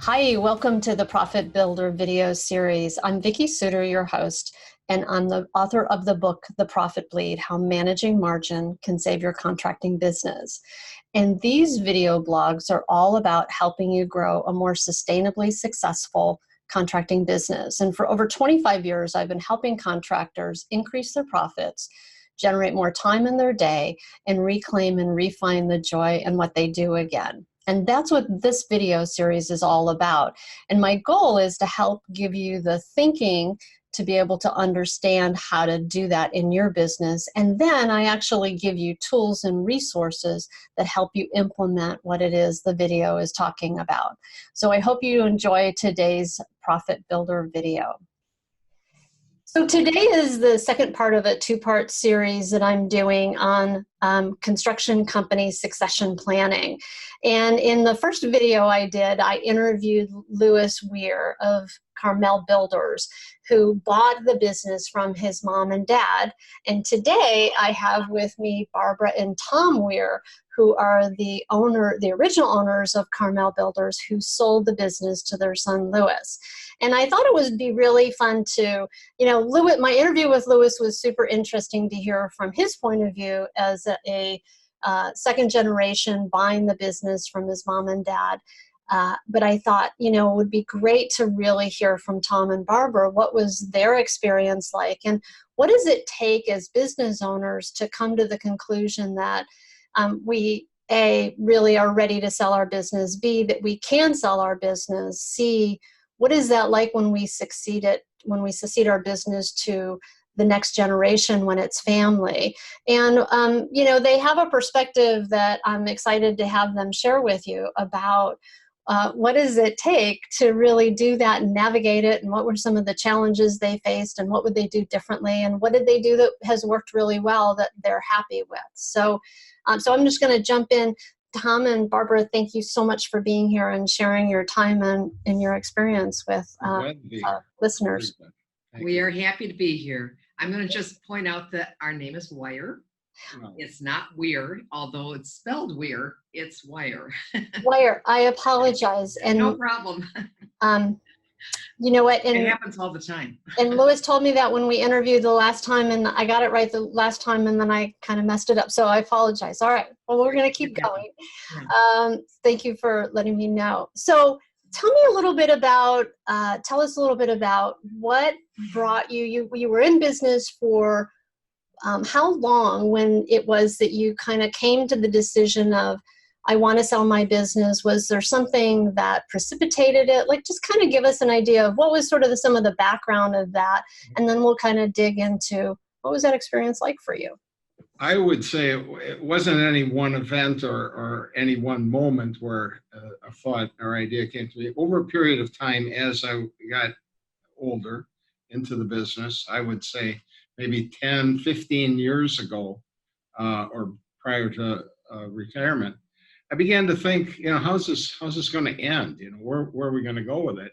Hi, welcome to the Profit Builder video series. I'm Vicki, your host, and I'm the author of the book, The Profit Bleed, How Managing Margin Can Save Your Contracting Business. And these video blogs are all about helping you grow a more sustainably successful contracting business. And for over 25 years, I've been helping contractors increase their profits, generate more time in their day, and reclaim and refine the joy in what they do again. And that's what this video series is all about. And my goal is to help give you the thinking to be able to understand how to do that in your business. And then I actually give you tools and resources that help you implement what it is the video is talking about. So I hope you enjoy today's Profit Builder video. So today is the second part of a two-part series that I'm doing on construction company succession planning. And in the first video I did, I interviewed Louis Weir of Carmel Builders, who bought the business from his mom and dad. And today I have with me Barbara and Tom Weir, who are the original owners of Carmel Builders, who sold the business to their son Louis. And I thought it would be really fun to, my interview with Louis was super interesting to hear from his point of view as a second generation buying the business from his mom and dad. But I thought, it would be great to really hear from Tom and Barbara. What was their experience like? And what does it take as business owners to come to the conclusion that we, A, really are ready to sell our business, B, that we can sell our business, C, what is that like when we succeed our business to the next generation when it's family? And, they have a perspective that I'm excited to have them share with you about what does it take to really do that and navigate it, and what were some of the challenges they faced, and what would they do differently, and what did they do that has worked really well that they're happy with. So I'm just going to jump in. Tom and Barbara, thank you so much for being here and sharing your time and your experience with listeners. We are happy to be here. I'm going to just point out that our name is Wire. No. It's not Weir, although it's spelled Weir. It's Wire. Wire. I apologize. And no problem. You know what? It happens all the time. And Louis told me that when we interviewed the last time, and I got it right the last time, and then I kind of messed it up. So I apologize. All right. Well, we're going to keep going. Thank you for letting me know. So tell us a little bit about what brought you. You were in business for how long, when it was that you kind of came to the decision of, I want to sell my business? Was there something that precipitated it? Like, just kind of give us an idea of what was sort of some of the background of that, and then we'll kind of dig into what was that experience like for you? I would say it wasn't any one event or any one moment where a thought or idea came to me. Over a period of time, as I got older into the business, I would say maybe 10, 15 years ago, or prior to retirement, I began to think, how's this going to end? Where are we going to go with it?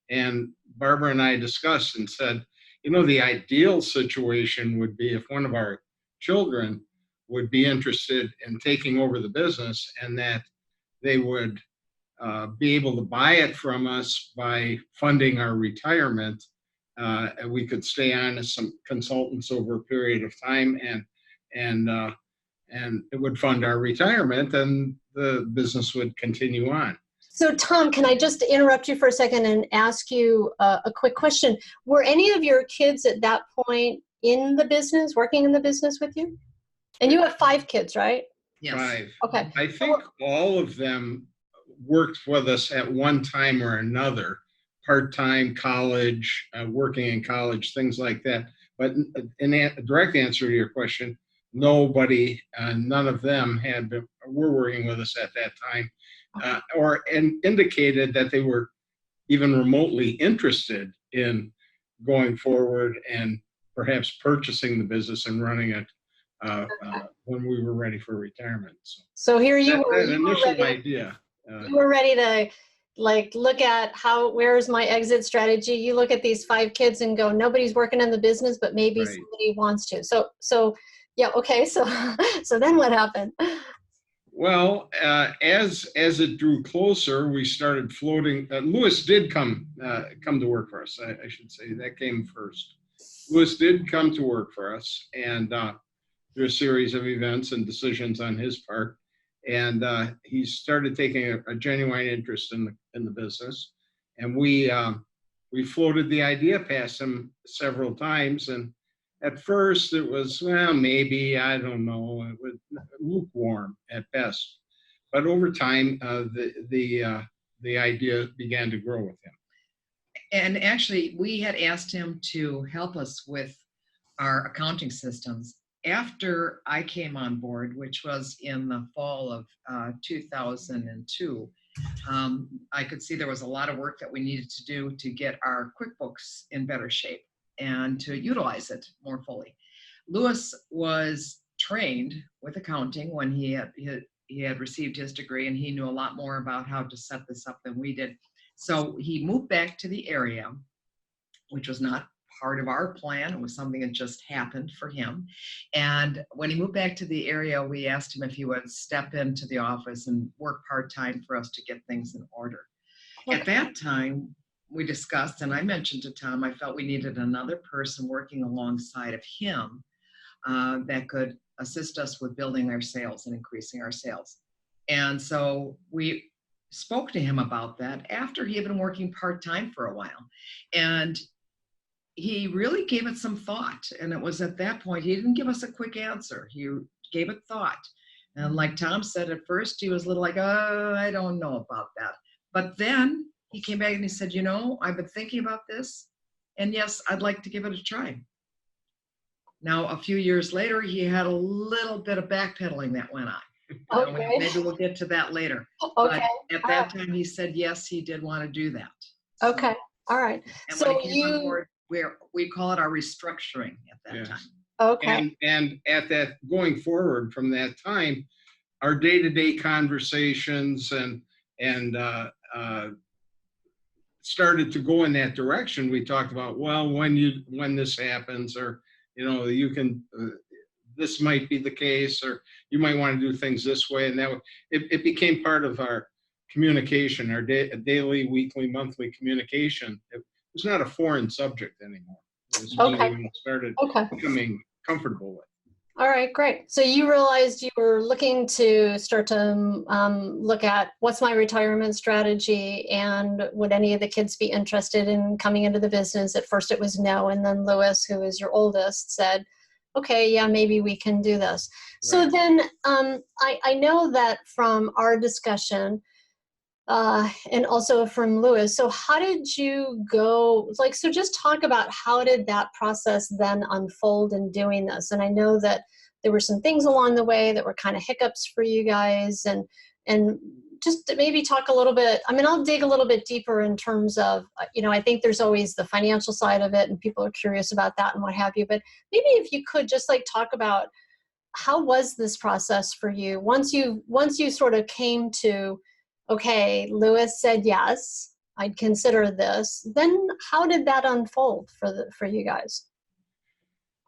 And Barbara and I discussed and said, the ideal situation would be if one of our children would be interested in taking over the business, and that they would be able to buy it from us by funding our retirement. And we could stay on as some consultants over a period of time, and it would fund our retirement, and the business would continue on. So Tom, can I just interrupt you for a second and ask you a quick question? Were any of your kids at that point in the business, working in the business with you? And you have 5 kids, right? Yes. 5. Okay. I think all of them worked with us at one time or another, part-time, college, working in college, things like that. But in a direct answer to your question, nobody, none of them were working with us at that time, or indicated that they were even remotely interested in going forward and perhaps purchasing the business and running it when we were ready for retirement. So here you were. That initial idea. You were ready to look at where's my exit strategy. You look at these 5 kids and go, nobody's working in the business, but maybe right. Somebody wants to. So yeah, okay. So then what happened? Well, as it drew closer, we started floating. Lewis did come to work for us. I should say that came first. Lewis did come to work for us, and through a series of events and decisions on his part, and he started taking a genuine interest in the business, and we floated the idea past him several times, and at first, it was, well, maybe, I don't know, it was lukewarm at best. But over time, the idea began to grow with him. And actually, we had asked him to help us with our accounting systems after I came on board, which was in the fall of 2002. I could see there was a lot of work that we needed to do to get our QuickBooks in better shape and to utilize it more fully. Lewis was trained with accounting when he had received his degree, and he knew a lot more about how to set this up than we did. So he moved back to the area, which was not part of our plan. It was something that just happened for him. And when he moved back to the area, we asked him if he would step into the office and work part-time for us to get things in order. Okay. At that time, we discussed, and I mentioned to Tom, I felt we needed another person working alongside of him that could assist us with building our sales and increasing our sales. And so we spoke to him about that after he had been working part-time for a while. And he really gave it some thought. And it was at that point, he didn't give us a quick answer. He gave it thought. And like Tom said, at first he was a little like, oh, I don't know about that. But then he came back and he said, you know, I've been thinking about this, and yes, I'd like to give it a try. Now, a few years later, he had a little bit of backpedaling that went on. Okay. Maybe we'll get to that later. Okay. But at that time, he said, yes, he did want to do that. Okay. All right. And so when he came on board, we call it our restructuring at that time. Okay. And at that, going forward from that time, our day-to-day conversations and started to go in that direction. We talked about, well, when this happens, or you can this might be the case, or you might want to do things this way, and that it became part of our communication, our daily, weekly, monthly communication. It was not a foreign subject anymore. It was something we started becoming comfortable with. All right, great. So you realized you were looking to start to look at what's my retirement strategy, and would any of the kids be interested in coming into the business? At first it was no, and then Lewis, who is your oldest, said, okay, yeah, maybe we can do this. Right. So then I know that from our discussion, and also from Lewis. So how did you go, so just talk about how did that process then unfold in doing this? And I know that there were some things along the way that were kind of hiccups for you guys, and just maybe talk a little bit, I'll dig a little bit deeper in terms of, I think there's always the financial side of it and people are curious about that and what have you, but maybe if you could just talk about how was this process for you once you sort of came to, okay, Lewis said, yes, I'd consider this. Then how did that unfold for you guys?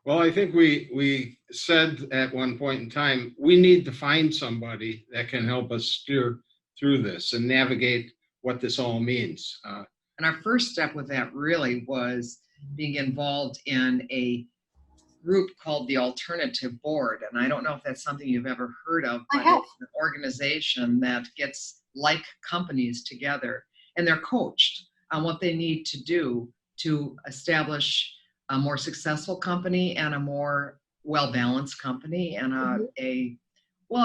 Well, I think we said at one point in time, we need to find somebody that can help us steer through this and navigate what this all means. And our first step with that really was being involved in a group called the Alternative Board. And I don't know if that's something you've ever heard of, but it's an organization that gets like companies together, and they're coached on what they need to do to establish a more successful company and a more well-balanced company and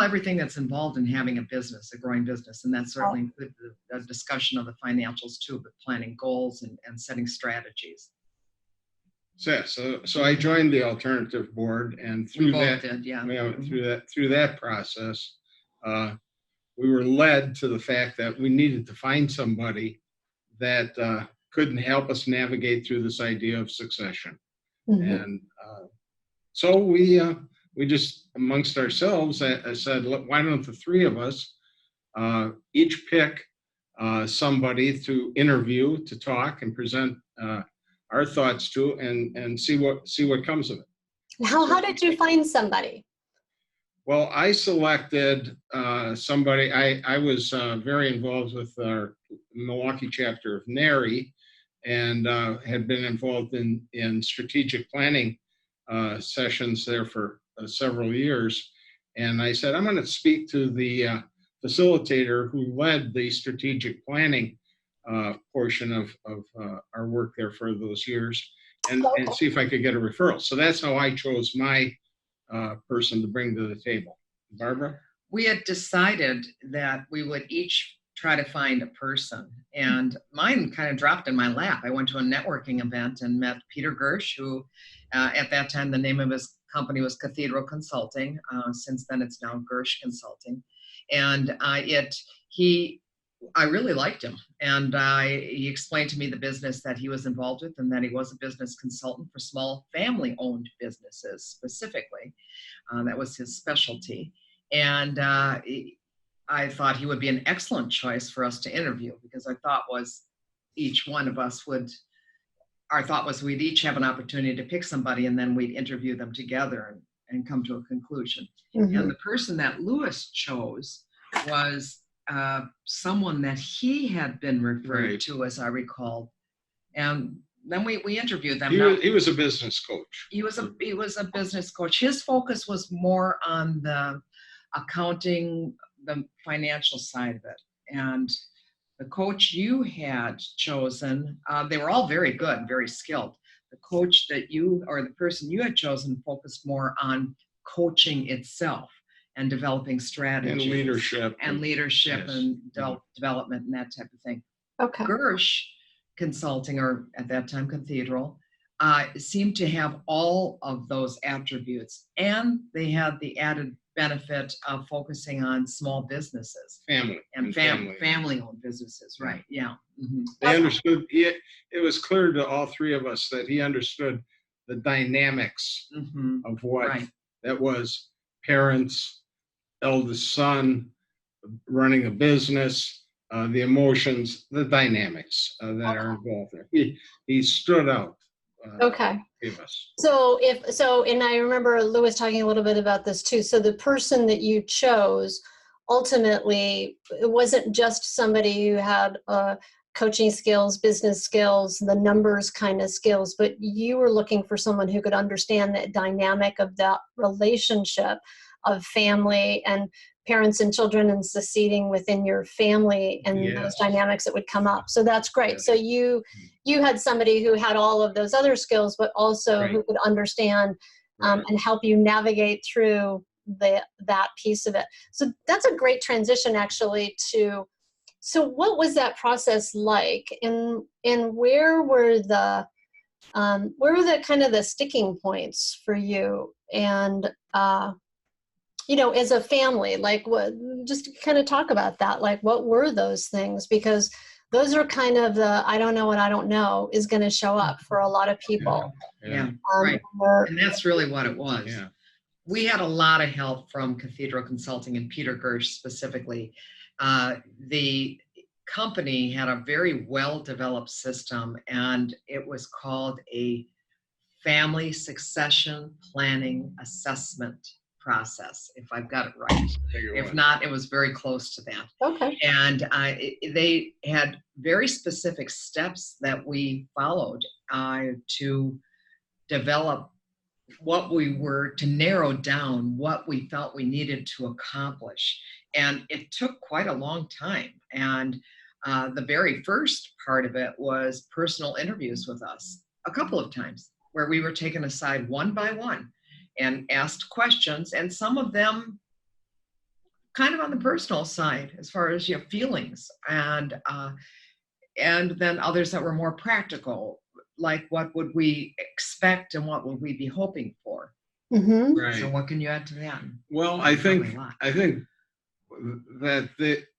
everything that's involved in having a business, a growing business. And that certainly includes the discussion of the financials too, but planning goals and setting strategies. So I joined the Alternative Board, and through that process, we were led to the fact that we needed to find somebody that couldn't help us navigate through this idea of succession. Mm-hmm. And so we just amongst ourselves, I said, look, why don't the three of us each pick somebody to interview, to talk and present our thoughts to, and see what comes of it. How did you find somebody? Well, I selected somebody. I was very involved with our Milwaukee chapter of NARI, and had been involved in strategic planning sessions there for several years. And I said, I'm going to speak to the facilitator who led the strategic planning portion of our work there for those years, and see if I could get a referral. So that's how I chose my person to bring to the table. Barbara? We had decided that we would each try to find a person, and mine kind of dropped in my lap. I went to a networking event and met Peter Gersh, who at that time the name of his company was Cathedral Consulting. Since then it's now Gersh Consulting. And I really liked him, and he explained to me the business that he was involved with, and that he was a business consultant for small family-owned businesses specifically. That was his specialty. And I thought he would be an excellent choice for us to interview, because our thought was we'd each have an opportunity to pick somebody, and then we'd interview them together and come to a conclusion. Mm-hmm. And the person that Lewis chose was someone that he had been referred to, as I recall. And then we interviewed them. He was a business coach. He was a business coach. His focus was more on the accounting, the financial side of it. And the coach you had chosen, they were all very good, very skilled. The coach the person you had chosen focused more on coaching itself and developing strategies. And leadership. Yes. And development and that type of thing. Okay. Gersh Consulting, or at that time Cathedral, seemed to have all of those attributes, and they had the added benefit of focusing on small businesses, family-owned businesses, right? Yeah. Mm-hmm. They understood. It was clear to all three of us that he understood the dynamics of what that was: parents, eldest son, running a business, the emotions, the dynamics that are involved there. He stood out. Okay. So and I remember Lewis talking a little bit about this too. So the person that you chose, ultimately, it wasn't just somebody who had coaching skills, business skills, the numbers kind of skills, but you were looking for someone who could understand that dynamic of that relationship of family and parents and children, and succeeding within your family, and those dynamics that would come up. So that's great. So you had somebody who had all of those other skills, but also who could understand and help you navigate through that piece of it. So that's a great transition, actually, to, so what was that process like, and where were the kind of the sticking points for you, and as a family, like, what, just kind of talk about that, like, what were those things? Because those are kind of the, I don't know what I don't know is going to show up for a lot of people. Right. And that's really what it was. Yeah. We had a lot of help from Cathedral Consulting and Peter Gersh specifically. The company had a very well-developed system, and it was called a family succession planning assessment process, if I've got it right. If not, it was very close to that. Okay. And they had very specific steps that we followed to develop to narrow down what we felt we needed to accomplish. And it took quite a long time. And the very first part of it was personal interviews with us, a couple of times, where we were taken aside one by one and asked questions, and some of them kind of on the personal side, as far as your feelings, and then others that were more practical, like what would we expect and what would we be hoping for. Mm-hmm. Right. So what can you add to that? Well, I think that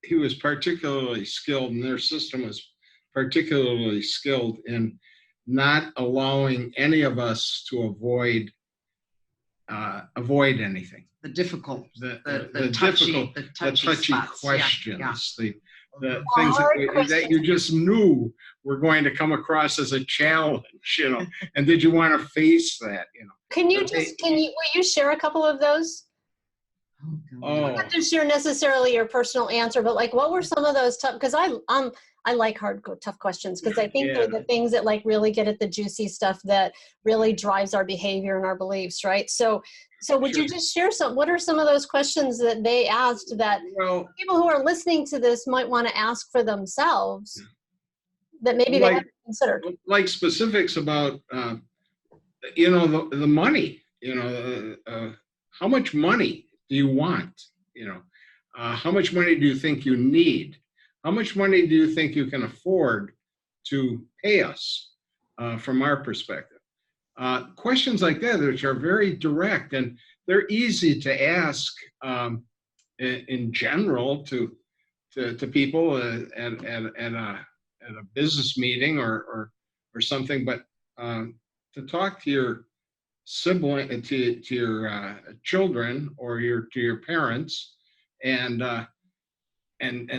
he was particularly skilled, and their system was particularly skilled in not allowing any of us to avoid anything. The difficult, the touchy questions, the things that you just knew were going to come across as a challenge, and did you want to face that, Will you share a couple of those? Oh, God. You don't have to share necessarily your personal answer, but like, what were some of those tough? Because I like tough questions because I think they're the things that like really get at the juicy stuff that really drives our behavior and our beliefs, right? So would you just share what are some of those questions that they asked that people who are listening to this might want to ask for themselves that maybe they haven't considered? Like specifics about, the money, how much money do you want? How much money do you think you need? How much money do you think you can afford to pay us from our perspective? Questions like that, which are very direct, and they're easy to ask in general to people at a business meeting or something, but to talk to your sibling, to your children or to your parents, and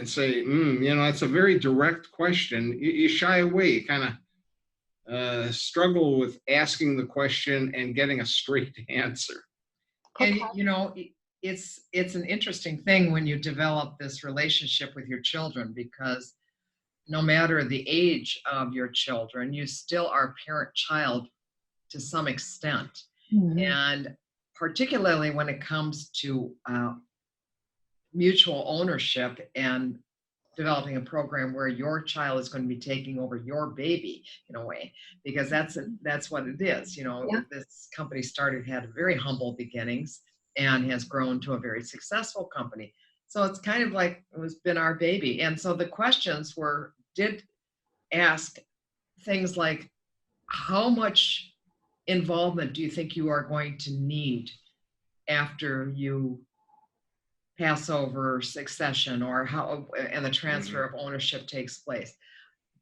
say, it's a very direct question. You shy away, you kind of struggle with asking the question and getting a straight answer. And it's an interesting thing when you develop this relationship with your children, because no matter the age of your children, you still are parent-child to some extent. Mm-hmm. And particularly when it comes to mutual ownership and developing a program where your child is going to be taking over your baby in a way, because that's what it is. This company had very humble beginnings and has grown to a very successful company. So it's kind of like it's been our baby. And so the questions did ask things like, how much involvement do you think you are going to need after you pass over succession, or and the transfer of ownership takes place?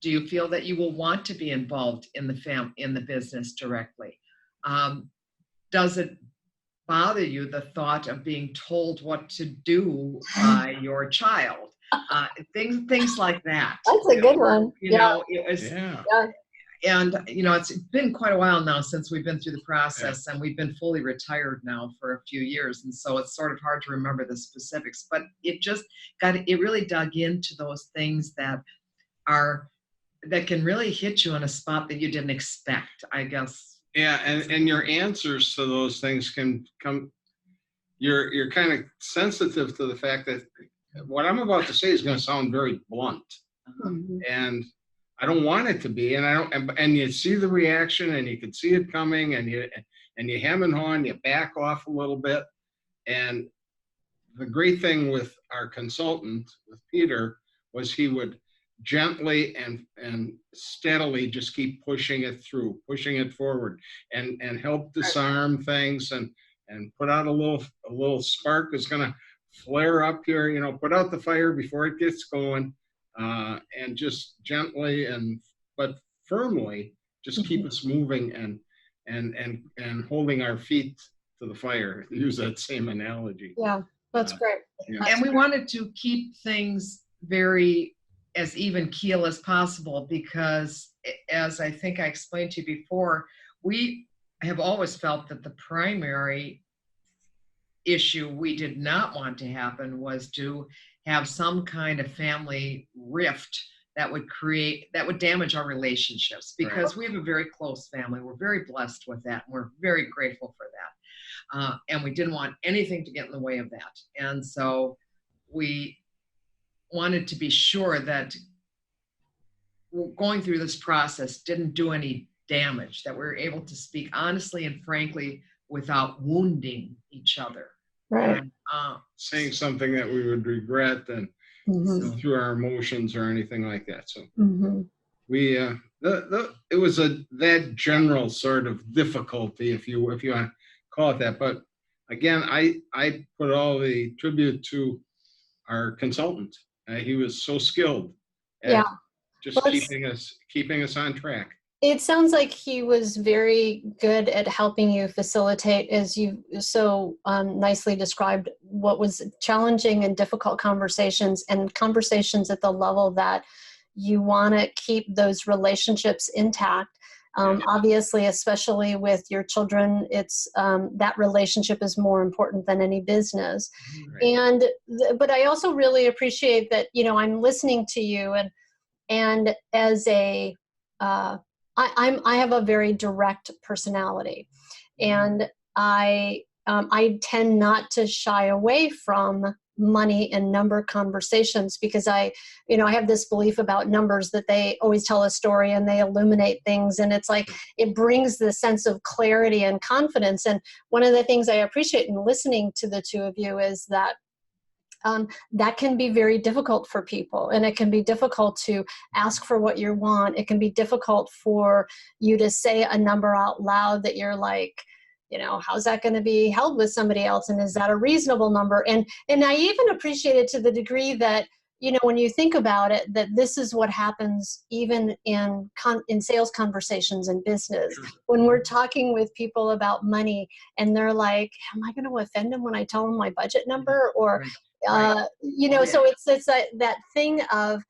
Do you feel that you will want to be involved in the business directly? Does it bother you, the thought of being told what to do by your child? Things like that. That's a good one. And it's been quite a while now since we've been through the process, and we've been fully retired now for a few years, and so it's sort of hard to remember the specifics, but it really dug into those things that can really hit you on a spot that you didn't expect, I guess. Yeah, and your answers to those things can come, you're kind of sensitive to the fact that what I'm about to say is going to sound very blunt. Mm-hmm. And I don't want it to be, and you see the reaction, and you can see it coming, and you hem and haw, and you back off a little bit. And the great thing with our consultant, with Peter, was he would gently and steadily just keep pushing it forward, and help disarm things, and put out a little spark that's going to flare up here. Put out the fire before it gets going. And just gently but firmly just keep us moving and holding our feet to the fire, to use that same analogy. Yeah, that's great. And we wanted to keep things very as even keel as possible, because as I think I explained to you before, we have always felt that the primary issue we did not want to happen was to have some kind of family rift that would damage our relationships, because we have a very close family. We're very blessed with that, and we're very grateful for that. And we didn't want anything to get in the way of that. And so we wanted to be sure that going through this process didn't do any damage, that we were able to speak honestly and frankly without wounding each other. Right. And, saying something that we would regret and through our emotions or anything like that. So we it was that general sort of difficulty, if you want to call it that. But again, I put all the tribute to our consultant. He was so skilled at just keeping us on track. It sounds like he was very good at helping you facilitate, as you so nicely described, what was challenging and difficult conversations, and conversations at the level that you want to keep those relationships intact. Obviously, especially with your children, it's that relationship is more important than any business. Right. But I also really appreciate that, I'm listening to you, and as a I have a very direct personality, and I tend not to shy away from money and number conversations, because I have this belief about numbers that they always tell a story and they illuminate things, and it's like it brings the sense of clarity and confidence. And one of the things I appreciate in listening to the two of you is that that can be very difficult for people, and it can be difficult to ask for what you want. It can be difficult for you to say a number out loud that you're like, how's that going to be held with somebody else, and is that a reasonable number? And I even appreciate it to the degree that, when you think about it, that this is what happens even in sales conversations in business. When we're talking with people about money and they're like, am I going to offend them when I tell them my budget number? Or so it's that thing of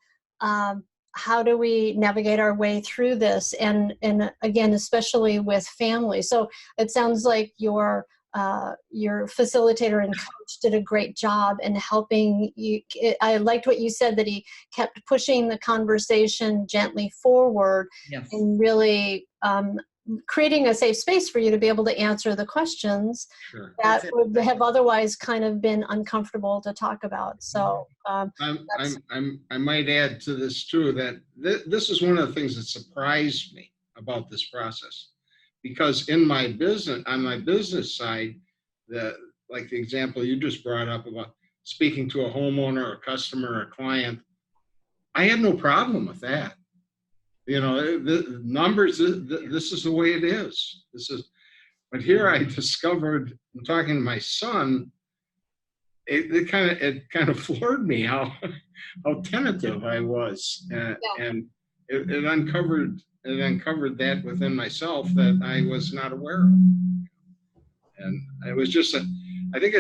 how do we navigate our way through this, and again, especially with family. So it sounds like your facilitator and coach did a great job in helping you. I liked what you said, that he kept pushing the conversation gently forward. Yes. And really creating a safe space for you to be able to answer the questions that would have otherwise kind of been uncomfortable to talk about. So I might add to this too, that this is one of the things that surprised me about this process, because on my business side, like the example you just brought up about speaking to a homeowner, or a customer, or a client, I had no problem with that. The numbers, this is the way it is. But here I discovered, I'm talking to my son, it kind of floored me how tentative I was, and it uncovered that within myself that I was not aware of, and it was just I think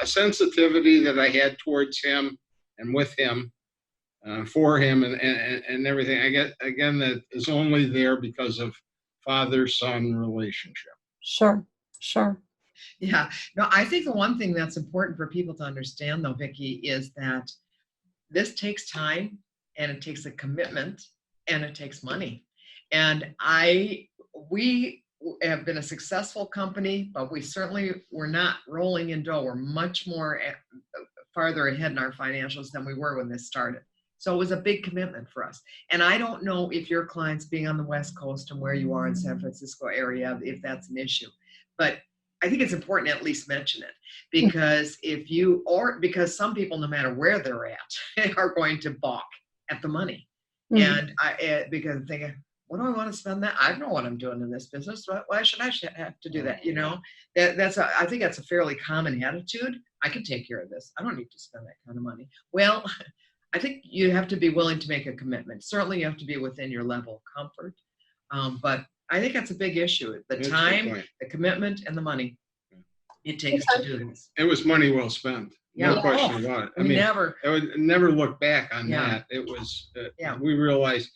a sensitivity that I had towards him and with him. For him and everything. I get again that is only there because of father-son relationship. Sure. Yeah. No, I think the one thing that's important for people to understand, though, Vicki, is that this takes time, and it takes a commitment, and it takes money. And we have been a successful company, but we certainly were not rolling in dough. We're much more farther ahead in our financials than we were when this started. So it was a big commitment for us. And I don't know if your clients being on the West Coast and where you are in San Francisco area, if that's an issue. But I think it's important to at least mention it, because because some people, no matter where they're at, are going to balk at the money. And because they think, what do I want to spend that? I know what I'm doing in this business. Why should I have to do that? I think that's a fairly common attitude. I can take care of this. I don't need to spend that kind of money. Well, I think you have to be willing to make a commitment. Certainly, you have to be within your level of comfort. But I think that's a big issue. The time, the commitment, and the money it takes to do this. It was money well spent. No question about it. I mean, I would never look back on that. It was, we realized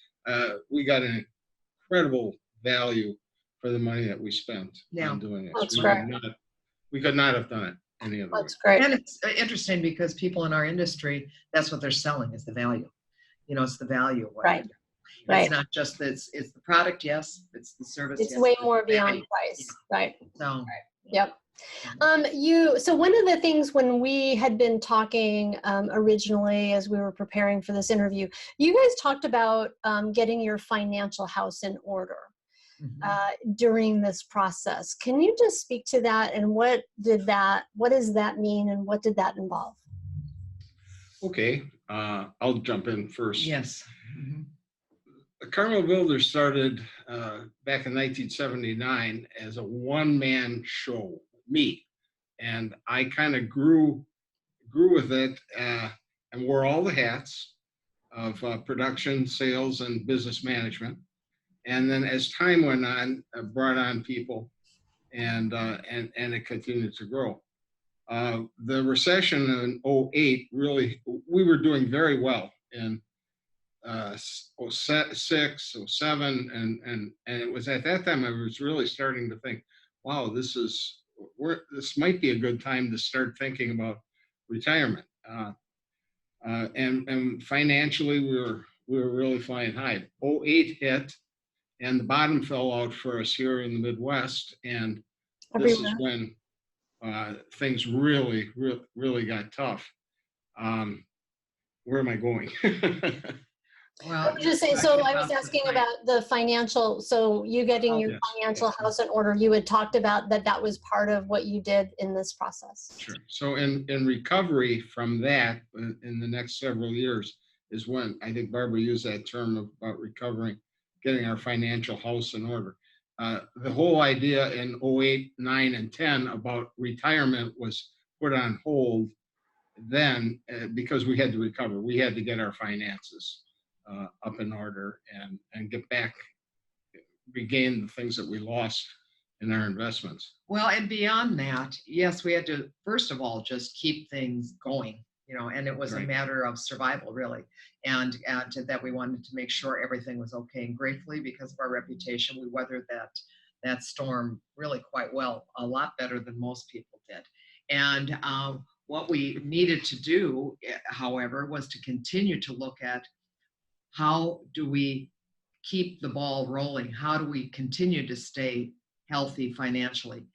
we got an incredible value for the money that we spent on doing this. That's great. We could not have done it any other way. That's great. And it's interesting because people in our industry, that's what they're selling, is the value. It's the value of what they do. It's not just it's the product, yes, it's the service. It's way more beyond price. Right. So yep. So one of the things when we had been talking originally, as we were preparing for this interview, you guys talked about getting your financial house in order during this process. Can you just speak to that, and what does that mean, and what did that involve? Okay, I'll jump in first. Yes. The Carmel Builder started back in 1979 as a one-man show, me, and I kind of grew with it and wore all the hats of production, sales, and business management. And then as time went on, I brought on people, and it continued to grow. The recession in 2008 really, we were doing very well in 06, 07, and it was at that time I was really starting to think, wow, this might be a good time to start thinking about retirement. And financially, we were really flying high. '08 hit, and the bottom fell out for us here in the Midwest, and this is Everywhere. when things really got tough. Where am I going? Well, I was just saying, so I was asking about the financial, so you getting your Yes, financial yes. house in order, you had talked about that was part of what you did in this process. Sure. So in recovery from that, in the next several years, is when I think Barbara used that term about recovering, getting our financial house in order. The whole idea in '08, '09, and '10 about retirement was put on hold then because we had to recover. We had to get our finances up in order and get back, regain the things that we lost in our investments. Well, and beyond that, yes, we had to, first of all, just keep things going, and it was a Right. matter of survival, really. And that we wanted to make sure everything was okay. And gratefully, because of our reputation, we weathered that storm really quite well, a lot better than most people did. And what we needed to do, however, was to continue to look at how do we keep the ball rolling? How do we continue to stay healthy financially?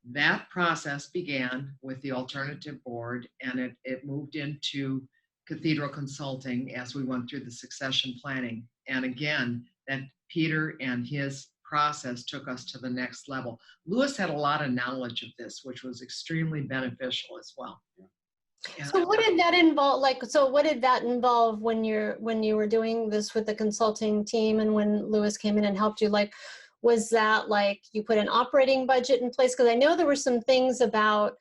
That process began with the alternative board, and it moved into Cathedral Consulting as we went through the succession planning. And again, that Peter and his process took us to the next level. Lewis had a lot of knowledge of this, which was extremely beneficial as well. Yeah. So what did that involve? What did that involve when you were doing this with the consulting team and when Lewis came in and helped you? Was that you put an operating budget in place? Because I know there were some things about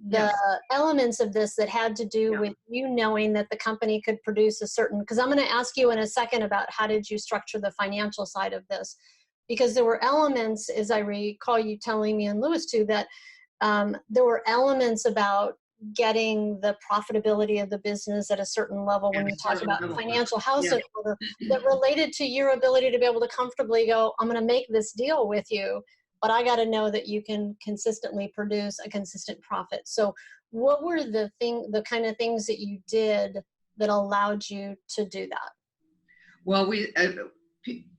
the elements of this that had to do with you knowing that the company could produce a certain, because I'm going to ask you in a second about how did you structure the financial side of this, because there were elements, as I recall you telling me and Lewis too, that there were elements about getting the profitability of the business at a certain level when you talk about financial house in order that related to your ability to be able to comfortably go, I'm going to make this deal with you, but I got to know that you can consistently produce a consistent profit. So what were the kind of things that you did that allowed you to do that? Well,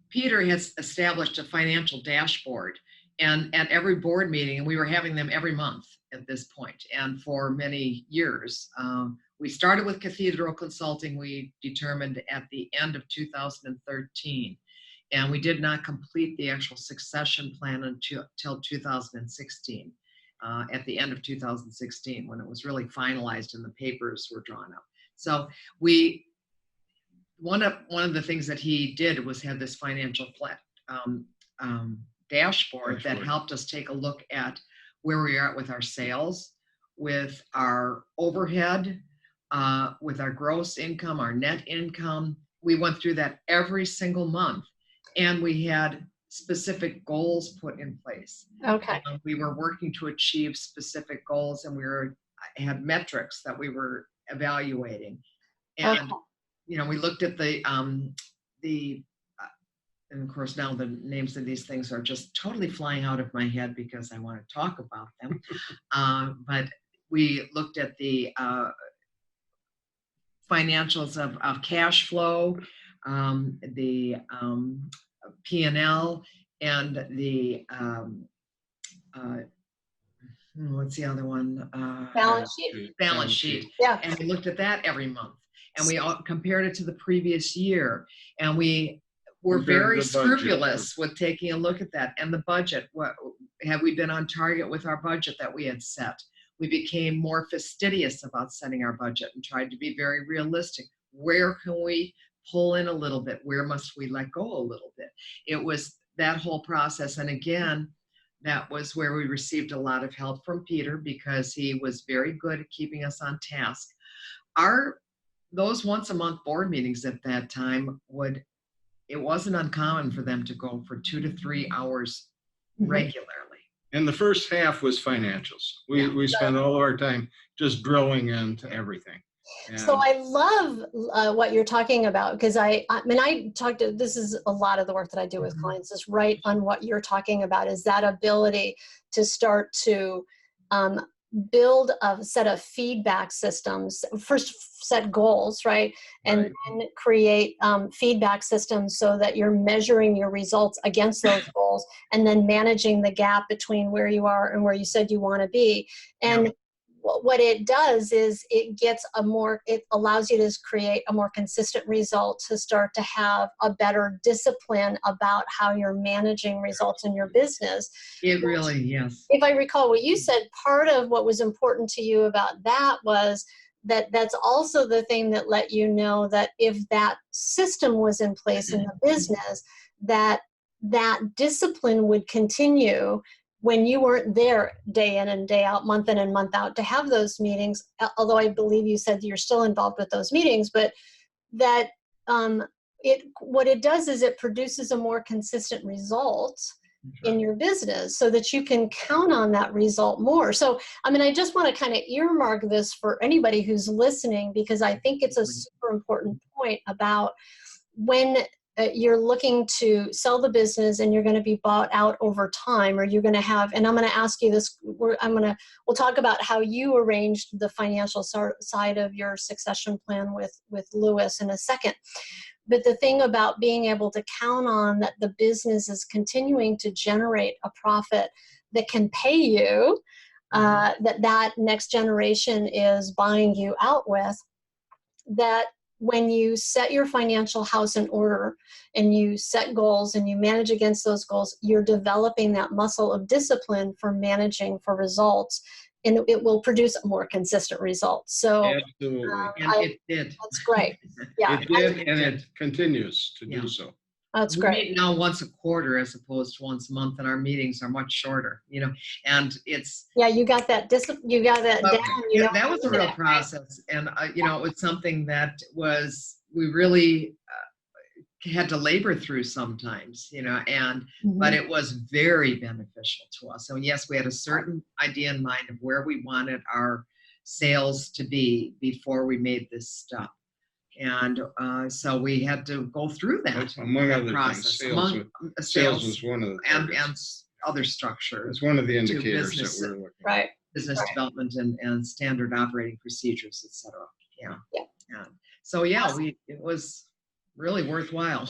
Peter has established a financial dashboard, and at every board meeting, and we were having them every month at this point, and for many years. We started with Cathedral Consulting, we determined at the end of 2013, and we did not complete the actual succession plan until 2016, at the end of 2016, when it was really finalized and the papers were drawn up. So one of the things that he did was have this financial dashboard that helped us take a look at where we are at with our sales, with our overhead, with our gross income, our net income. We went through that every single month, and we had specific goals put in place. Okay. We were working to achieve specific goals, and we had metrics that we were evaluating. And we looked at and of course now the names of these things are just totally flying out of my head because I want to talk about them. But we looked at the financials of cash flow, the P&L, and the what's the other one? Balance sheet. Balance sheet. Yeah. And we looked at that every month, and we all compared it to the previous year, and we were very scrupulous with taking a look at that. And the budget, have we been on target with our budget that we had set? We became more fastidious about setting our budget and tried to be very realistic. Where can we pull in a little bit? Where must we let go a little bit? It was that whole process. And again, that was where we received a lot of help from Peter, because he was very good at keeping us on task. Those once a month board meetings at that time it wasn't uncommon for them to go for 2 to 3 hours regularly. And the first half was financials. We spent all of our time just drilling into everything. So And I love what you're talking about, because I mean, this is a lot of the work that I do with clients, is right on what you're talking about, is that ability to start to build a set of feedback systems. First, set goals, right? And right. then create feedback systems so that you're measuring your results against those goals, and then managing the gap between where you are and where you said you want to be. And what it does is it allows you to create a more consistent result, to start to have a better discipline about how you're managing results in your business. It really, yes. If I recall what you said, part of what was important to you about that was that's also the thing that let you know that if that system was in place in the business, that discipline would continue when you weren't there day in and day out, month in and month out, to have those meetings. Although I believe you said you're still involved with those meetings, but that what it does is it produces a more consistent result in your business, so that you can count on that result more. So, I mean, I just want to kind of earmark this for anybody who's listening, because I think it's a super important point about when you're looking to sell the business and you're going to be bought out over time, or you're going to have, and I'm going to ask you this, we'll talk about how you arranged the financial side of your succession plan with Lewis in a second. But the thing about being able to count on that the business is continuing to generate a profit that can pay you, that next generation is buying you out with, that when you set your financial house in order and you set goals and you manage against those goals, you're developing that muscle of discipline for managing for results, and it will produce a more consistent result. So absolutely. And it did. that's great. Yeah, It did, and it continues to do so. that's We great. meet now once a quarter as opposed to once a month, and our meetings are much shorter, and it's, Yeah, you got that you got that but, down. You know, that was a real right? process. And, it was something that we really had to labor through sometimes, but it was very beneficial to us. So yes, we had a certain idea in mind of where we wanted our sales to be before we made this step. And so we had to go through that, among that other process. things. Sales was one of the and targets. other structure. It's one of the indicators business, that we're looking at. Right. Business development and standard operating procedures, et cetera. Yeah. So Awesome. it was really worthwhile.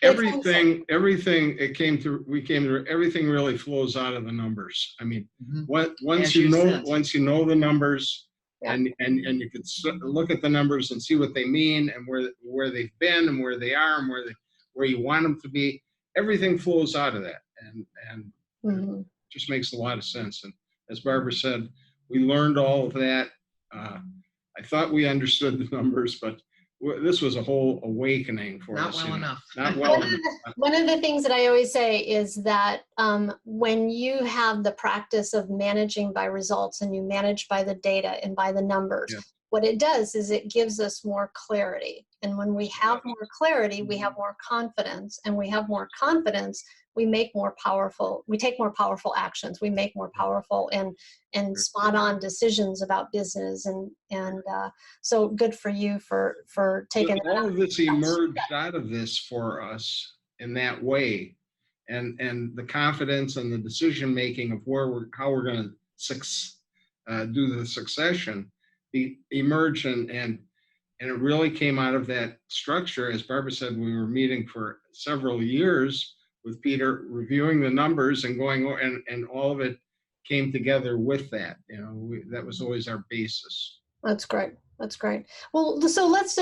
Everything we came through, everything really flows out of the numbers. I mean, once you know the numbers, and you can look at the numbers and see what they mean, and where they've been and where they are and where you want them to be, everything flows out of that, and it just makes a lot of sense. And as Barbara said, we learned all of that. I thought we understood the numbers, but this was a whole awakening for us. Not well enough. One of the things that I always say is that when you have the practice of managing by results, and you manage by the data and by the numbers, what it does is it gives us more clarity. And when we have more clarity, we have more confidence, and we have more confidence, we take more powerful actions. We make more powerful and spot on decisions about business. And so good for you for taking all of this emerged out of this for us in that way. And the confidence and the decision making of how we're going to do the succession emerged, and it really came out of that structure. As Barbara said, we were meeting for several years with Peter, reviewing the numbers and going, and all of it came together with that. That was always our basis. That's great. That's great. Well, so let's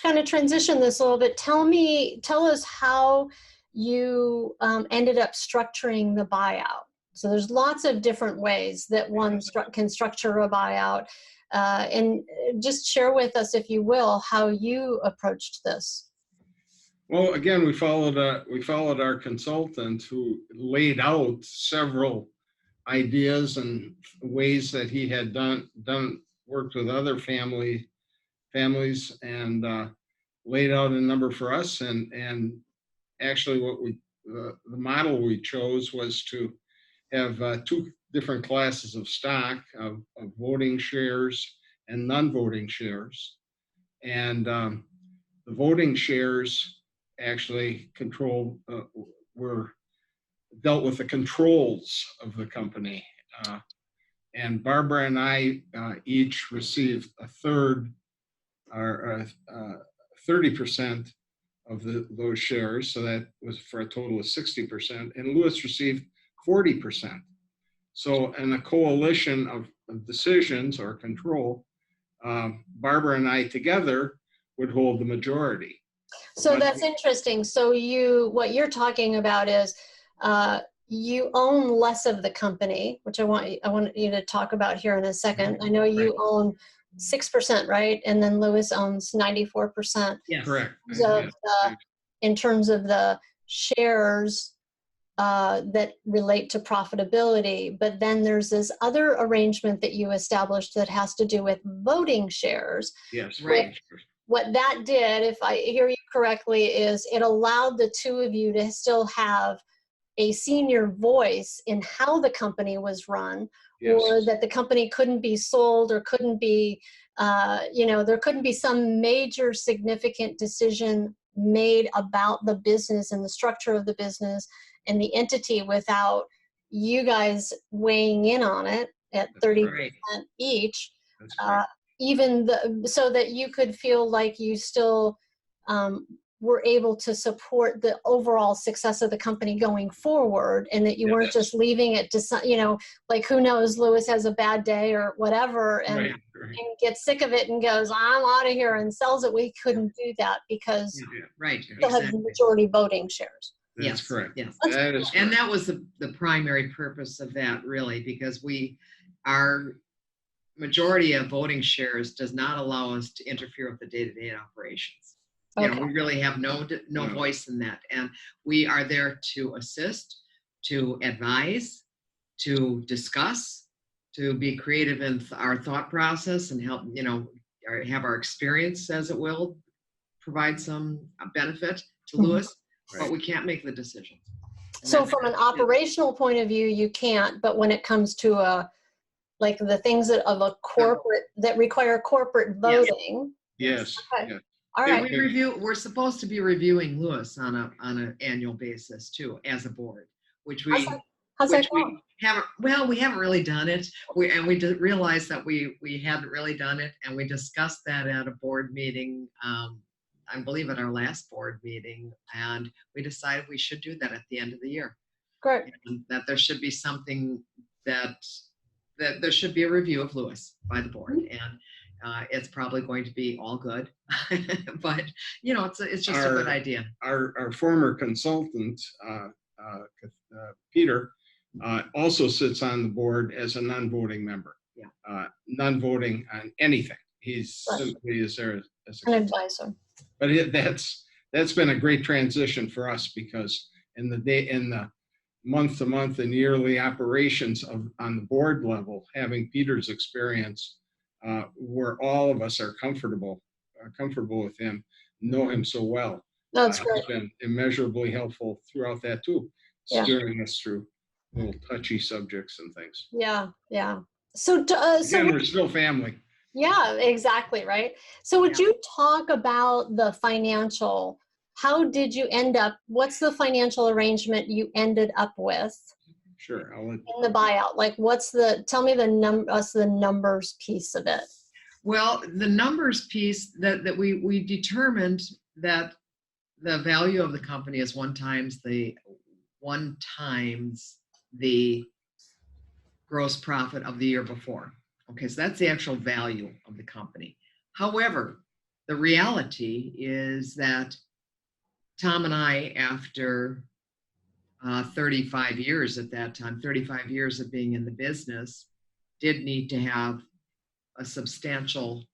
kind of transition this a little bit. Tell us how you ended up structuring the buyout. So there's lots of different ways that one can structure a buyout. And just share with us, if you will, how you approached this. Well, again, we followed our consultant, who laid out several ideas and ways that he had worked with other families, and laid out a number for us. And actually, the model we chose was to have two different classes of stock, of voting shares and non-voting shares. And the voting shares actually were dealt with the controls of the company. And Barbara and I each received a third or 30% of those shares. So that was for a total of 60%. And Lewis received 40%. So in a coalition of decisions or control, Barbara and I together would hold the majority. So that's interesting. So what you're talking about is you own less of the company, which I want you to talk about here in a second. I know you own 6%, right? And then Lewis owns 94%. Yes. Correct. In terms of the shares that relate to profitability. But then there's this other arrangement that you established that has to do with voting shares. Yes. Right. What that did, if I hear you correctly, is it allowed the two of you to still have a senior voice in how the company was run, Yes. or that the company couldn't be sold or couldn't be, there couldn't be some major significant decision made about the business and the structure of the business and the entity without you guys weighing in on it at 30% each. That's right. So that you could feel like you still were able to support the overall success of the company going forward, and that you weren't just leaving it to, like, who knows, Lewis has a bad day or whatever and gets sick of it and goes, I'm out of here, and sells it. We couldn't do that because Right. still have the majority voting shares. That's correct. Yes. That is correct. And that was the primary purpose of that, really, because our majority of voting shares does not allow us to interfere with the day-to-day operations. We really have no voice in that, and we are there to assist, to advise, to discuss, to be creative in our thought process, and help have our experience, as it will, provide some benefit to Lewis, but we can't make the decisions. So from an operational point of view, you can't, but when it comes to like the things of a corporate that require corporate voting. Yes. Okay. Yeah. All right. We're supposed to be reviewing Lewis on an annual basis too, as a board, which we haven't. Well, we haven't really done it. We did realize that we hadn't really done it, and we discussed that at a board meeting. I believe at our last board meeting, and we decided we should do that at the end of the year. Great. And that there should be something that there should be a review of Lewis by the board, and it's probably going to be all good, but it's just a good idea. Our former consultant, Peter, also sits on the board as a non-voting member. Yeah. Non-voting on anything. He's simply is there as an advisor. But that's been a great transition for us, because in the month-to-month and yearly operations on the board level, having Peter's experience, where all of us are comfortable with him, know him so well. That's great. It's been immeasurably helpful throughout that too, steering us through little touchy subjects and things. Yeah. So we're still family. Yeah, exactly, right? So would you talk about the financial, how did you end up, what's the financial arrangement you ended up with? Sure. In the buyout, like tell me the numbers piece of it. Well, the numbers piece that we determined that the value of the company is one times the gross profit of the year before. Okay, so that's the actual value of the company. However, the reality is that Tom and I, after 35 years at that time, 35 years of being in the business, did need to have a substantial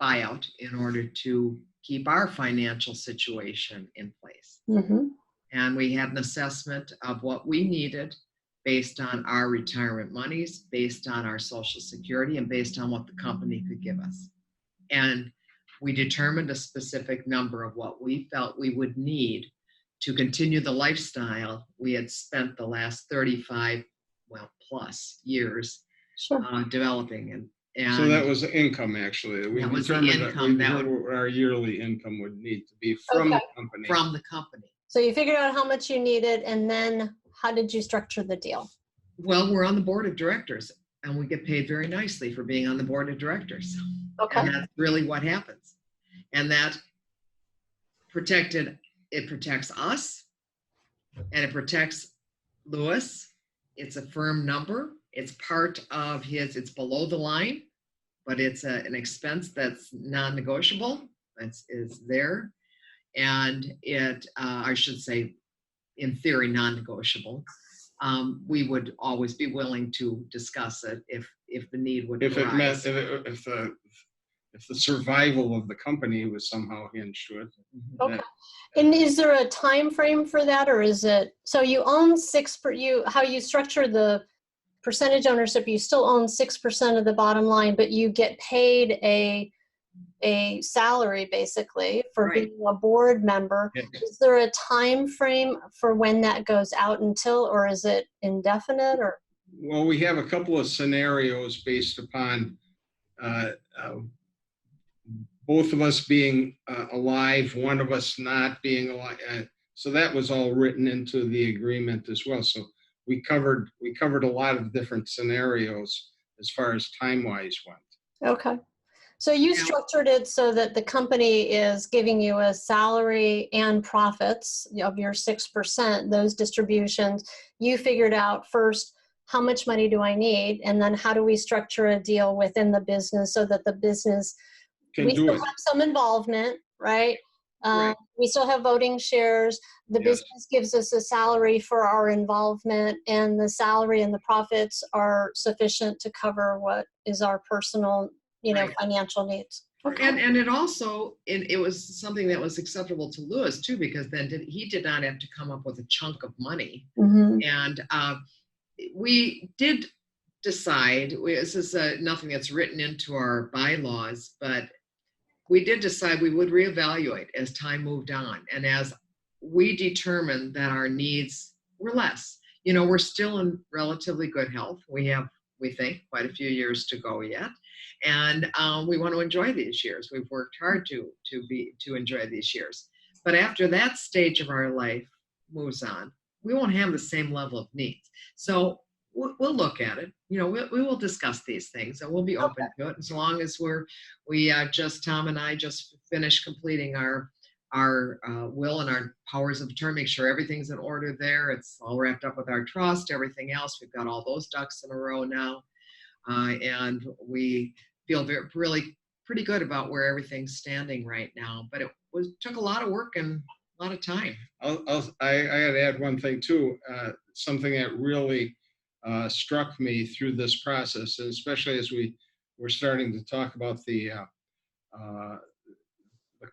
buyout in order to keep our financial situation in place. Mm-hmm. And we had an assessment of what we needed based on our retirement monies, based on our Social Security, and based on what the company could give us. And we determined a specific number of what we felt we would need to continue the lifestyle we had spent the last 35 plus years developing. And So that was the income, actually. We That was the determined income that what our yearly income would need to be from the company. from the company. So you figured out how much you needed, and then how did you structure the deal? Well, we're on the board of directors, and we get paid very nicely for being on the board of directors. Okay. And that's really what happens. And that it protects us, and it protects Lewis. It's a firm number. It's part of it's below the line, but it's an expense that's non-negotiable. It's there. And I should say, in theory, non-negotiable. We would always be willing to discuss it if the need would arise. If the survival of the company was somehow hinged to it. Okay. And is there a time frame for that, or is it so you own how you structure the percentage ownership? You still own 6% of the bottom line, but you get paid a salary basically for being a board member. Yeah. Is there a time frame for when that goes out until, or is it indefinite? Or well, we have a couple of scenarios based upon both of us being alive, one of us not being alive. So that was all written into the agreement as well. So we covered a lot of different scenarios as far as time-wise went. okay. So you structured it so that the company is giving you a salary and profits of your 6%, those distributions. You figured out first, how much money do I need? And then how do we structure a deal within the business so that the business, we still have some involvement, right? Right. We still have voting shares. The business gives us a salary for our involvement, and the salary and the profits are sufficient to cover what is our personal, financial needs. Okay. And it also, it was something that was acceptable to Lewis too, because then he did not have to come up with a chunk of money. Mm-hmm. And we did decide, this is nothing that's written into our bylaws, but we did decide we would reevaluate as time moved on. And as we determined that our needs were less, we're still in relatively good health. We have, we think, quite a few years to go yet. And we want to enjoy these years. We've worked hard to enjoy these years. But after that stage of our life moves on, we won't have the same level of needs. So we'll look at it. We will discuss these things, and we'll be open to it as long as Tom and I just finished completing our will and our powers of attorney, make sure everything's in order there. It's all wrapped up with our trust, everything else. We've got all those ducks in a row now. And we feel really pretty good about where everything's standing right now. But it took a lot of work and a lot of time. I got to add one thing too. Something that really struck me through this process, and especially as we were starting to talk about the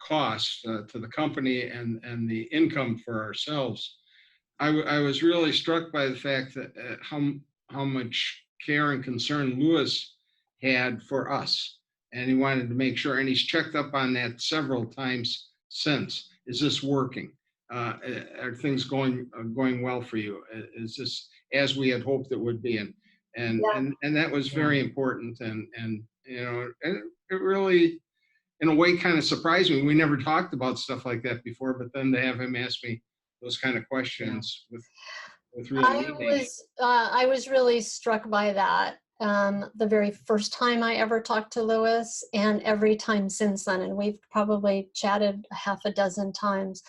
cost to the company and the income for ourselves. I was really struck by the fact that how much care and concern Lewis had for us, and he wanted to make sure, and he's checked up on that several times since. Is this working? Are things going well for you? Is this as we had hoped it would be? And that was very important. And it really, in a way, kind of surprised me. We never talked about stuff like that before, but then to have him ask me those kind of questions with real meaning. I was really struck by that the very first time I ever talked to Lewis, and every time since then, and we've probably chatted half a dozen times.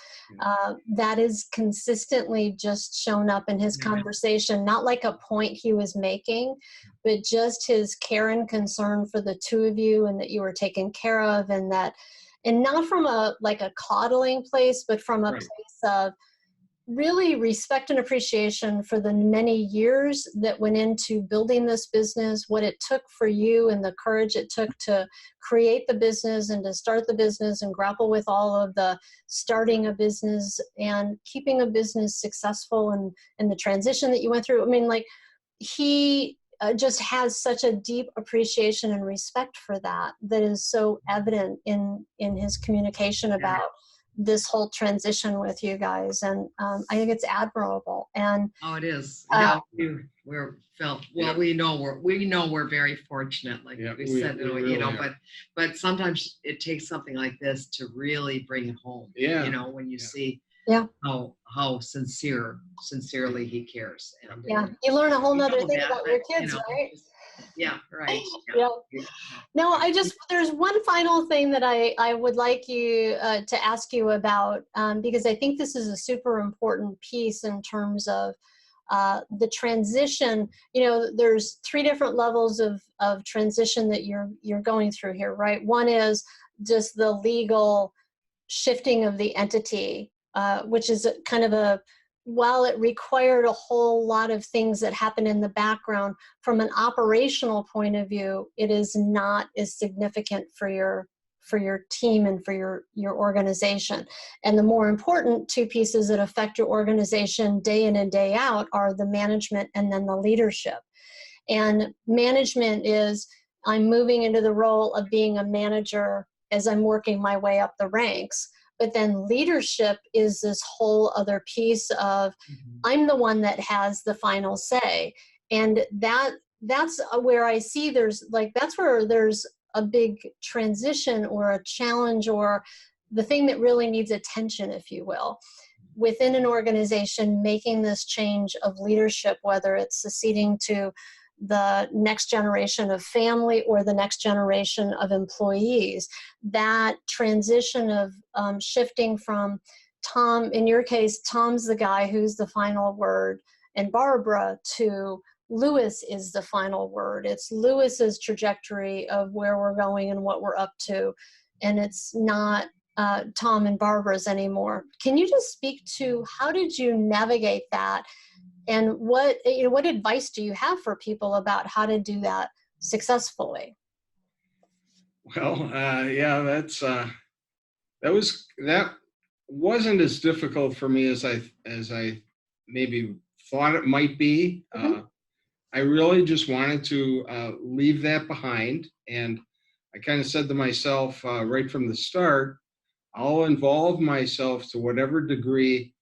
That is consistently just shown up in his conversation, not like a point he was making, but just his care and concern for the two of you, and that you were taken care of, and not from a coddling place, but from a place of really respect and appreciation for the many years that went into building this business, what it took for you and the courage it took to create the business and to start the business and grapple with all of the starting a business and keeping a business successful and the transition that you went through. I mean, he just has such a deep appreciation and respect for that is so evident in his communication about this whole transition with you guys, and I think it's admirable. And Oh, it is. Yeah, we're felt well. Yep. We know we're very fortunate, like Yep, we we said, really are. but sometimes it takes something like this to really bring it home. Yeah. When you see yeah, how sincerely he cares. And yeah, you learn a whole we nother know thing that, about but your kids, right? yeah, right. Yeah. Yeah. No, there's one final thing that I would like you to ask you about, because I think this is a super important piece in terms of the transition. There's 3 different levels of transition that you're going through here, right? One is just the legal shifting of the entity, which is kind of while it required a whole lot of things that happen in the background, from an operational point of view, it is not as significant for your team and for your organization. And the more important 2 pieces that affect your organization day in and day out are the management and then the leadership. And management is, I'm moving into the role of being a manager as I'm working my way up the ranks. But then leadership is this whole other piece of, I'm the one that has the final say. And that's where I see that's where there's a big transition or a challenge, or the thing that really needs attention, if you will, within an organization, making this change of leadership, whether it's succeeding to the next generation of family or the next generation of employees. That transition of shifting from Tom, in your case, Tom's the guy who's the final word, and Barbara, to Lewis is the final word. It's Lewis's trajectory of where we're going and what we're up to, and it's not Tom and Barbara's anymore. Can you just speak to how did you navigate that? And what advice do you have for people about how to do that successfully? Well, yeah, that wasn't as difficult for me as I maybe thought it might be. I really just wanted to leave that behind, and I kind of said to myself right from the start, I'll involve myself to whatever degree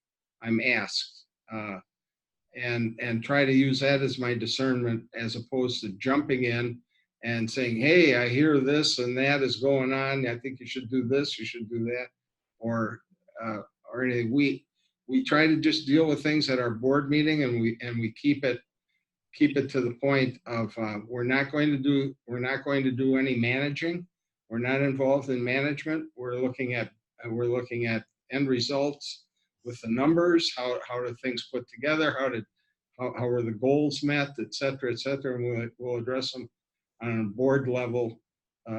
I'm asked. And try to use that as my discernment, as opposed to jumping in and saying, hey, I hear this and that is going on, I think you should do this, you should do that, or anything. We try to just deal with things at our board meeting, and we keep it to the point of we're not going to do any managing. We're not involved in management. We're looking at end results with the numbers, how do things put together, how are the goals met, et cetera, and we'll address them on a board level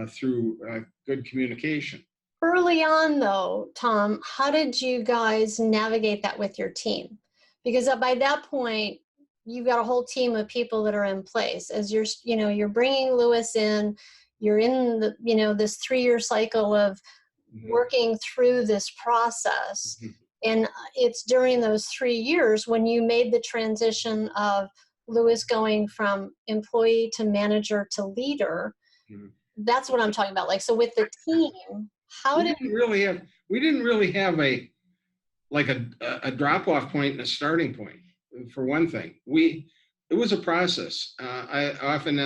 through good communication. Early on, though, Tom, how did you guys navigate that with your team? Because by that point, you've got a whole team of people that are in place. As you're bringing Lewis in, you're in this 3-year cycle of working through this process. And it's during those 3 years when you made the transition of Lewis going from employee to manager to leader. That's what I'm talking about. Like, so with the team, we didn't really have a drop-off point and a starting point. For one thing, it was a process. I often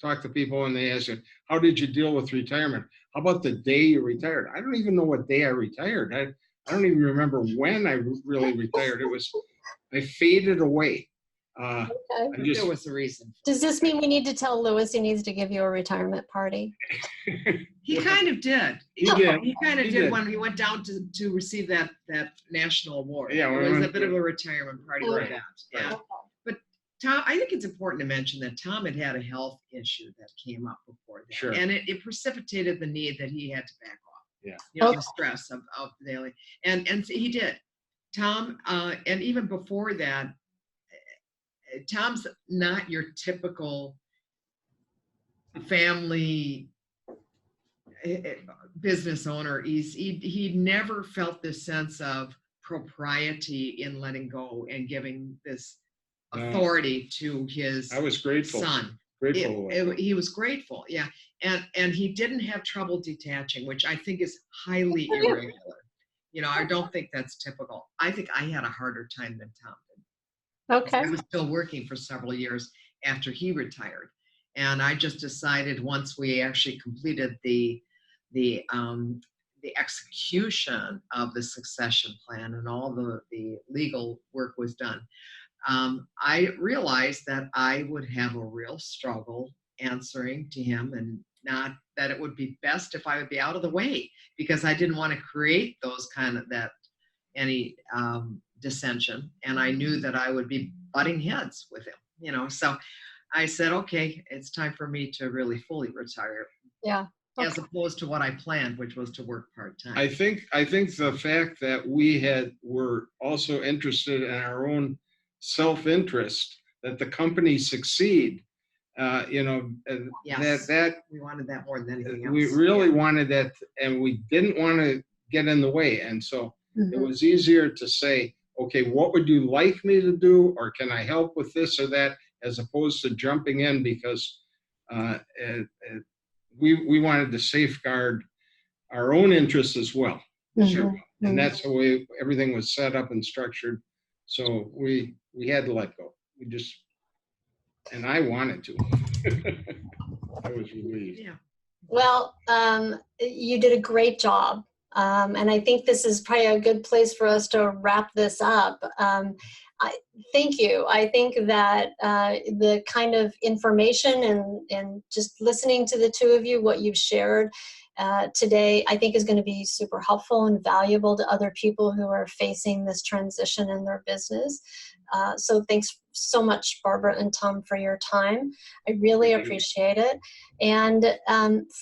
talk to people and they ask you, how did you deal with retirement? How about the day you retired? I don't even know what day I retired. I don't even remember when I really retired. I faded away. Okay. There was a reason. Does this mean we need to tell Lewis he needs to give you a retirement party? He kind of did. He kind of did when he went down to receive that national award. Yeah, it was a bit of a retirement party for that. Yeah. Right. But Tom, I think it's important to mention that Tom had a health issue that came up before that. Sure. And it precipitated the need that he had to back off. Yeah. The stress of daily. And so he did. Tom, and even before that, Tom's not your typical family business owner. He never felt this sense of propriety in letting go and giving this authority to his I was grateful. Son. He was grateful, yeah, and he didn't have trouble detaching, which I think is highly irregular. I don't think that's typical. I think I had a harder time than Tom did. Okay. I was still working for several years after he retired. And I just decided once we actually completed the execution of the succession plan and all the legal work was done, I realized that I would have a real struggle answering to him, and not that it would be best if I would be out of the way, because I didn't want to create those any dissension. And I knew that I would be butting heads with him, so I said, okay, it's time for me to really fully retire. Yeah. Okay. As opposed to what I planned, which was to work part-time. I think the fact that were also interested in our own self-interest, that the company succeed, Yes. that we wanted that more than anything else. we really wanted that, and we didn't want to get in the way. And so it was easier to say, okay, what would you like me to do? Or can I help with this or that? As opposed to jumping in, because we wanted to safeguard our own interests as well. Sure. And that's the way everything was set up and structured. So we had to let go. And I wanted to. I was relieved. Yeah. Well, you did a great job. And I think this is probably a good place for us to wrap this up. Thank you. I think that the kind of information and just listening to the two of you, what you've shared today, I think is going to be super helpful and valuable to other people who are facing this transition in their business. So thanks so much, Barbara and Tom, for your time. I really appreciate it. And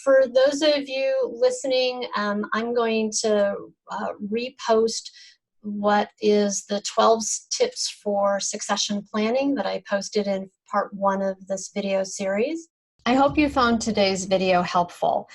for those of you listening, I'm going to repost what is the 12 tips for succession planning that I posted in part 1 of this video series. I hope you found today's video helpful.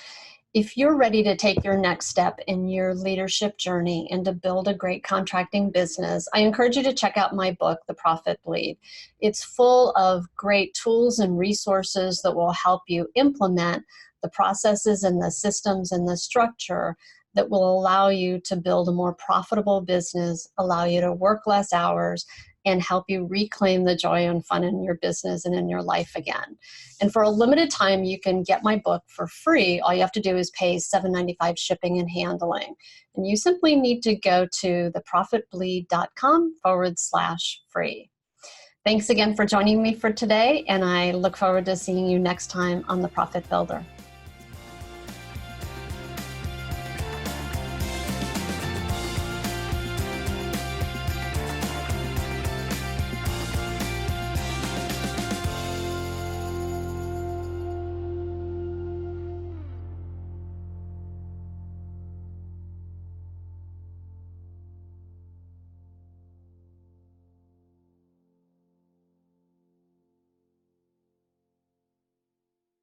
If you're ready to take your next step in your leadership journey and to build a great contracting business, I encourage you to check out my book, The Profit Bleed. It's full of great tools and resources that will help you implement the processes and the systems and the structure that will allow you to build a more profitable business, allow you to work less hours, and help you reclaim the joy and fun in your business and in your life again. And for a limited time, you can get my book for free. All you have to do is pay $7.95 shipping and handling. And you simply need to go to theprofitbleed.com/free. Thanks again for joining me for today, and I look forward to seeing you next time on The Profit Builder.